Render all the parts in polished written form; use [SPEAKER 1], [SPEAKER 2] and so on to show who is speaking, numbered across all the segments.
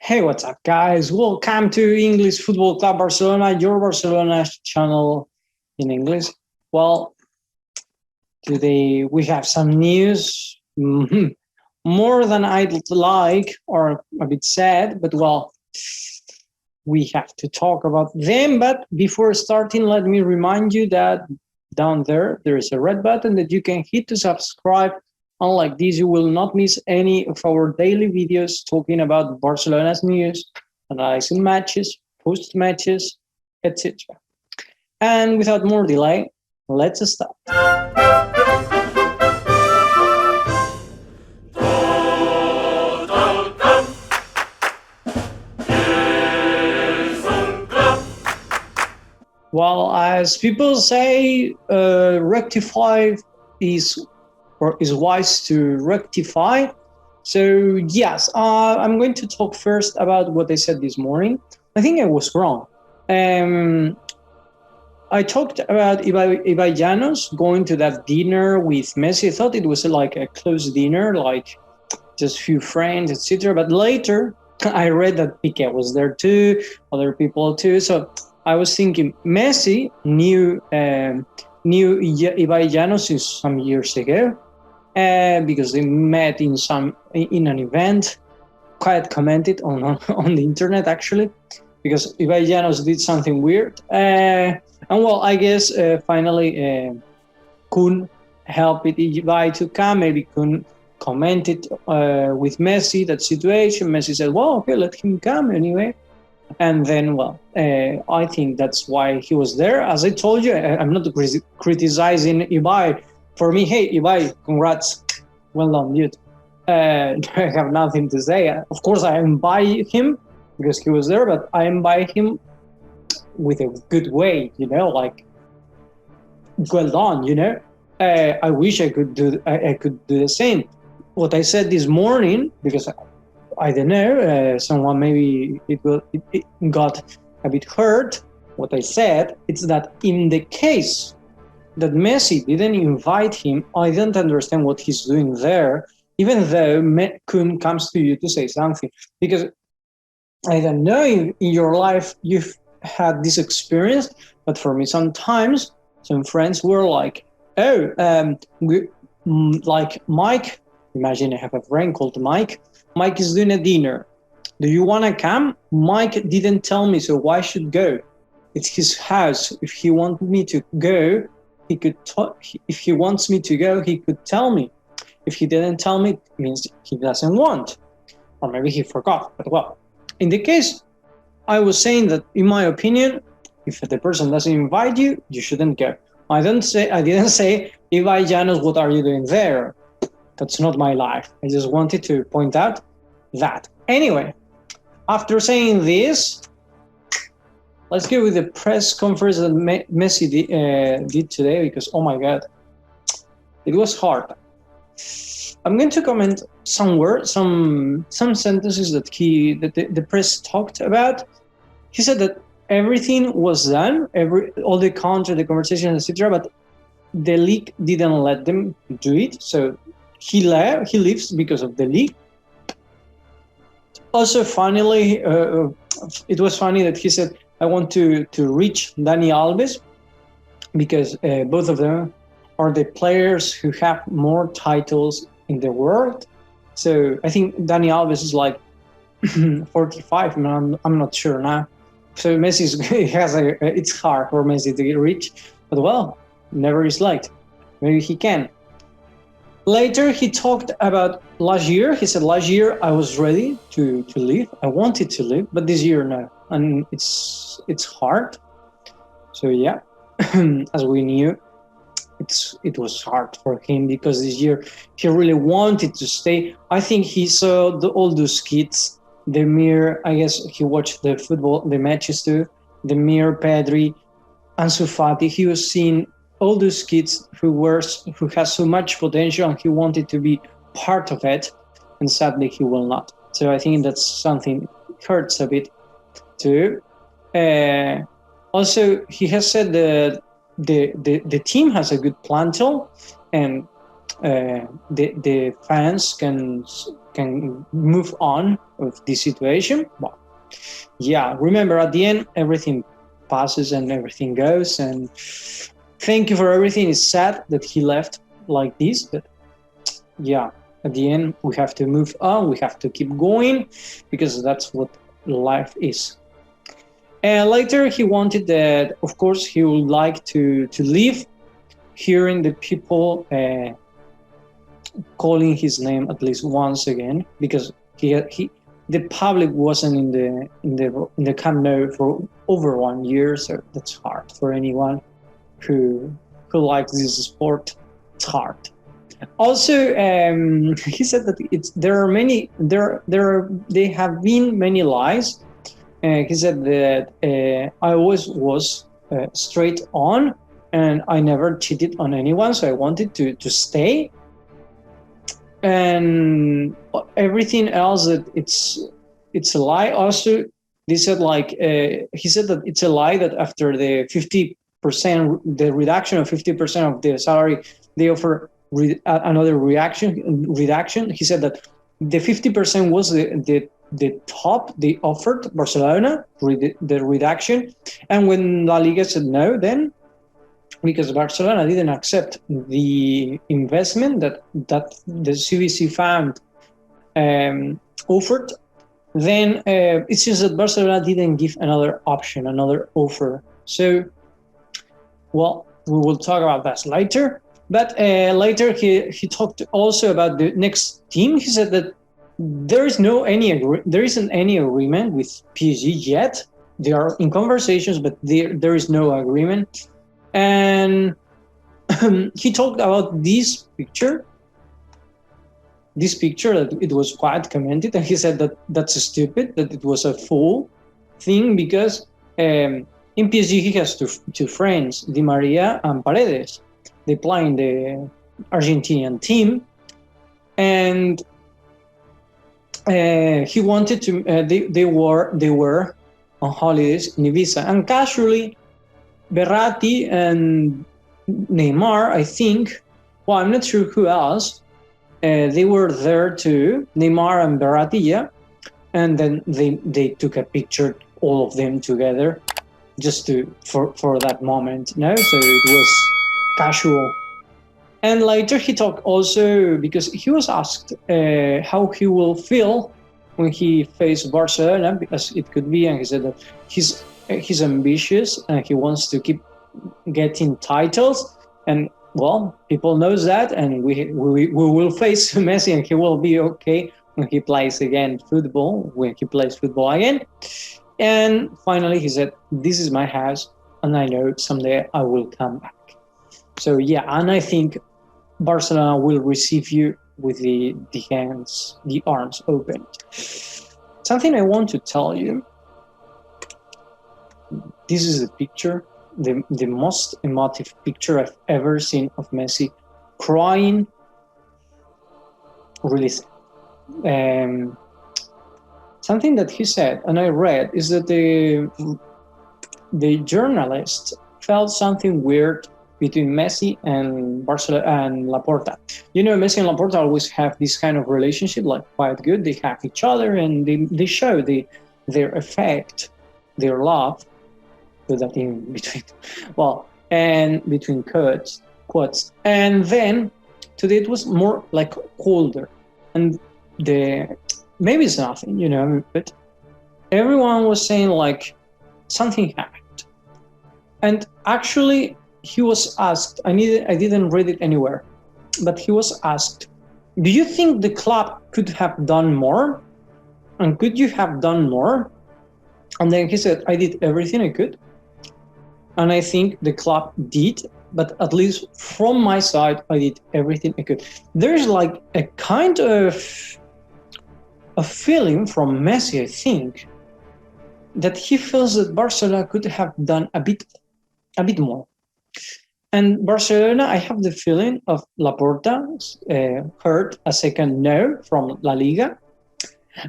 [SPEAKER 1] Hey, what's up, guys? Welcome to English Football Club Barcelona, your Barcelona channel in English. Well, today we have some news, more than I'd like, or a bit sad, but well, we have to talk about them. But before starting, let me remind you that down there is a red button that you can hit to subscribe. Unlike this, you will not miss any of our daily videos talking about Barcelona's news, analyzing matches, post-matches, etc. And without more delay, let's start. Well, as people say, rectify is wise to rectify. So yes, I'm going to talk first about what I said this morning. I think I was wrong. I talked about Ibai Llanos going to that dinner with Messi. I thought it was like a close dinner, like just few friends, etc. But later I read that Piqué was there too, other people too. So I was thinking Messi knew Ibai Llanos some years ago. Because they met in an event, quite commented on the internet actually, because Ibai Llanos did something weird, and well, I guess finally Kun helped Ibai to come. Maybe Kun commented with Messi that situation. Messi said, "Well, okay, let him come anyway." And then, well, I think that's why he was there. As I told you, I'm not criticizing Ibai. For me, hey, Ibai, congrats. Well done, dude. I have nothing to say. Of course, I am by him because he was there, but I am by him with a good way, like, well done, I wish I could do the same. What I said this morning, because I don't know, someone maybe it got a bit hurt. What I said is that in the case that Messi didn't invite him, I don't understand what he's doing there, even though Kun comes to you to say something. Because I don't know if in your life you've had this experience, but for me sometimes some friends were like, like Mike, imagine I have a friend called Mike. Mike is doing a dinner. Do you want to come? Mike didn't tell me, so why should go? It's his house. If he wanted me to go, he could talk. If he wants me to go, he could tell me. If he didn't tell me, it means he doesn't want. Or maybe he forgot. But well, in the case, I was saying that, in my opinion, if the person doesn't invite you, you shouldn't go. I didn't say, Ibai Llanos, what are you doing there? That's not my life. I just wanted to point out that. Anyway, after saying this, let's go with the press conference that Messi did today, because, oh my God, it was hard. I'm going to comment some words, some sentences that the press talked about. He said that everything was done, all the content, the conversation, etc., but the league didn't let them do it. So he leaves because of the league. Also, funnily, it was funny that he said, I want to reach Dani Alves because both of them are the players who have more titles in the world. So I think Dani Alves is like 45. I'm not sure now. So Messi it's hard for Messi to get rich, but well, never is late. Maybe he can. Later, he talked about last year. He said, last year I was ready to leave. I wanted to leave, but this year, no. And it's hard. So yeah, as we knew, it was hard for him because this year he really wanted to stay. I think he saw all those kids. Demir, I guess he watched the matches too. Demir, Pedri, Ansu Fati. He was seeing all those kids who has so much potential, and he wanted to be part of it, and sadly he will not. So I think that's something hurts a bit too. Also, he has said that the team has a good plantel, and the fans can can move on with this situation. Well, yeah, remember at the end everything passes and everything goes, and thank you for everything. It's sad that he left like this, but yeah, at the end we have to move on, we have to keep going, because that's what life is. And later he wanted that, of course, he would like to leave, hearing the people calling his name at least once again, because the public wasn't in the Camp Nou for over 1 year, so that's hard for anyone who likes this sport. It's hard. Also, he said that they have been many lies. He said that I always was straight on, and I never cheated on anyone, so I wanted to stay. And everything else, that it's a lie. Also, they said he said that it's a lie that after the 50%, the reduction of 50% of the salary, they offer another reduction. He said that the 50% was the top they offered Barcelona, the reduction, and when La Liga said no, then because Barcelona didn't accept the investment that the CVC fund offered, then it seems that Barcelona didn't give another option, another offer. So, well, we will talk about that later. But later he talked also about the next team. He said that there isn't any agreement with PSG yet. They are in conversations, but there is no agreement. And he talked about this picture that it was quite commented, and he said that that's stupid, that it was a fool thing, because in PSG he has two friends, Di Maria and Paredes. They play in the Argentinian team, and he wanted to. They were on holidays in Ibiza, and casually, Berratti and Neymar, I think. Well, I'm not sure who else. They were there too, Neymar and Berratti, yeah. And then they took a picture, all of them together, just for that moment. No, so it was casual. And later he talked also, because he was asked how he will feel when he faces Barcelona, because it could be, and he said that he's ambitious and he wants to keep getting titles, and well, people knows that, and we will face Messi, and he will be okay when he plays football again. And finally he said, this is my house, and I know someday I will come back. So yeah, and I think Barcelona will receive you with the arms open. Something I want to tell you. This is the picture, the most emotive picture I've ever seen of Messi crying. Really sad. Something that he said, and I read, is that the journalist felt something weird between Messi and Barcelona and Laporta. You know, Messi and Laporta always have this kind of relationship, like quite good. They have each other, and they show their affect, their love. Put that in between, and between quotes. And then today it was more like colder, and maybe it's nothing, you know, but everyone was saying like something happened. And actually he was asked, I didn't read it anywhere, but he was asked, do you think the club could have done more? And could you have done more? And then he said, I did everything I could. And I think the club did, but at least from my side, I did everything I could. There's like a kind of a feeling from Messi, I think, that he feels that Barcelona could have done a bit more. And Barcelona, I have the feeling of Laporta heard a second no from La Liga.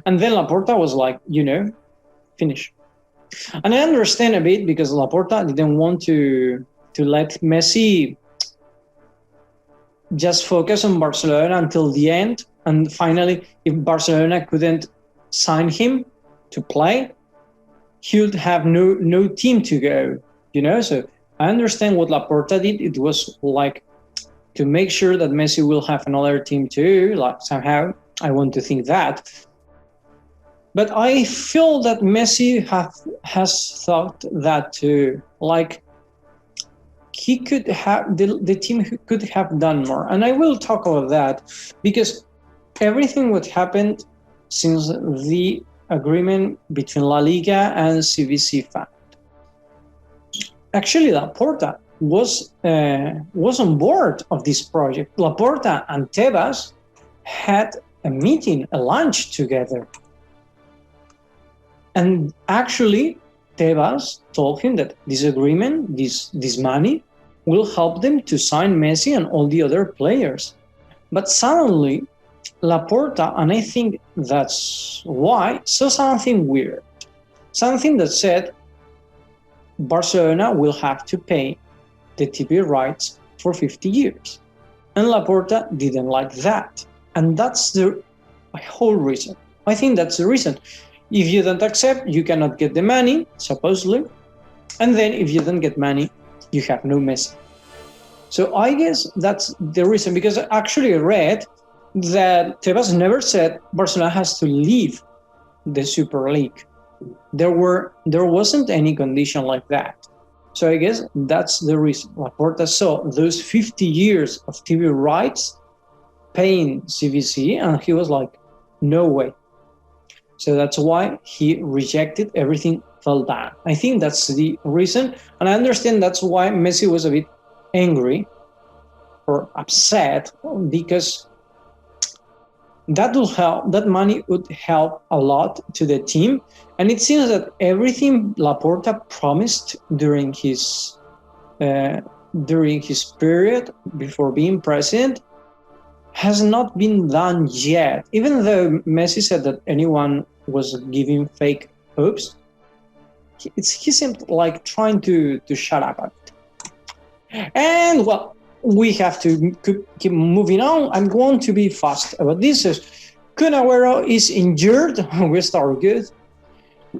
[SPEAKER 1] And then Laporta was like, finish. And I understand a bit, because Laporta didn't want to let Messi just focus on Barcelona until the end And finally, if Barcelona couldn't sign him to play, he would have no team to go, So I understand what Laporta did. It was like to make sure that Messi will have another team too, like somehow. I want to think that. But I feel that Messi has thought that too. Like, he could have, the team could have done more. And I will talk about that because everything what happened since the agreement between La Liga and CVC fund. Actually, Laporta was on board of this project. Laporta and Tebas had a meeting, a lunch together. And actually, Tebas told him that this agreement, this money, will help them to sign Messi and all the other players. But suddenly, Laporta, and I think that's why, saw something weird. Something that said Barcelona will have to pay the TV rights for 50 years. And Laporta didn't like that. And that's the whole reason. I think that's the reason. If you don't accept, you cannot get the money, supposedly. And then if you don't get money, you have no Messi. So I guess that's the reason, because I actually read that Tebas never said Barcelona has to leave the Super League. There wasn't any condition like that. So I guess that's the reason. Laporta saw those 50 years of TV rights paying CVC, and he was like, no way. So that's why he rejected, everything fell down. I think that's the reason. And I understand that's why Messi was a bit angry or upset, because that money would help a lot to the team. And it seems that everything Laporta promised during his period before being president has not been done yet. Even though Messi said that anyone was giving fake hopes, he seemed like trying to shut up a bit. And well, we have to keep moving on. I'm going to be fast about this. Kun Agüero is injured. We start good.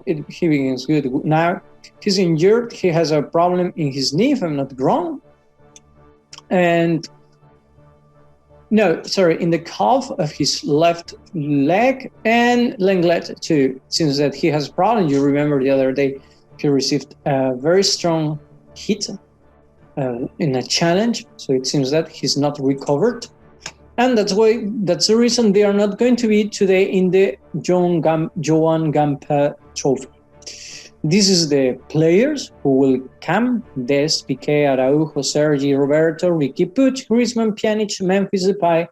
[SPEAKER 1] He begins good now. He's injured. He has a problem in his knee, if I'm not wrong. And in the calf of his left leg, and Lenglet too. Since that he has a problem, you remember the other day he received a very strong hit in a challenge. So it seems that he's not recovered, and that's the reason they are not going to be today in the Joan Gamper Trophy. This is the players who will come: Des, Piqué, Araujo, Sergi, Roberto, Ricky Puig, Griezmann, Pjanic, Memphis, Depay,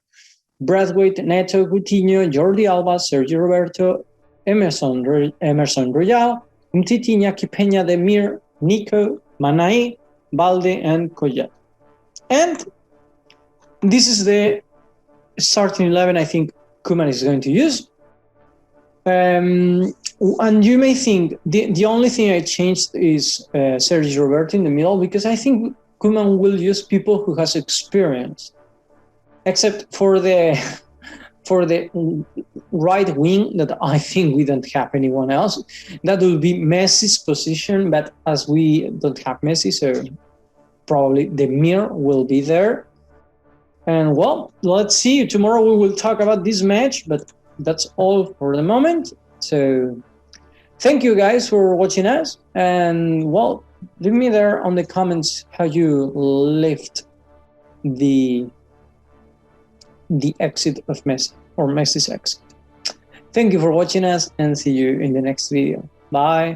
[SPEAKER 1] Braithwaite, Neto, Coutinho, Jordi, Alba, Sergi Roberto, Emerson Royal, Umtiti, Inaki, Pena, Demir, Nico, Manaj, Balde, and Collado. And this is the starting 11 I think Koeman is going to use. And you may think the only thing I changed is Sergi Roberto in the middle, because I think Koeman will use people who has experience, except for the right wing, that I think we don't have anyone else. That will be Messi's position, but as we don't have Messi, so probably Demir will be there. And well, let's see. Tomorrow we will talk about this match, but that's all for the moment. So thank you guys for watching us, and well, leave me there on the comments how you lived the exit of Messi, or Messi's exit. Thank you for watching us, and see you in the next video. Bye.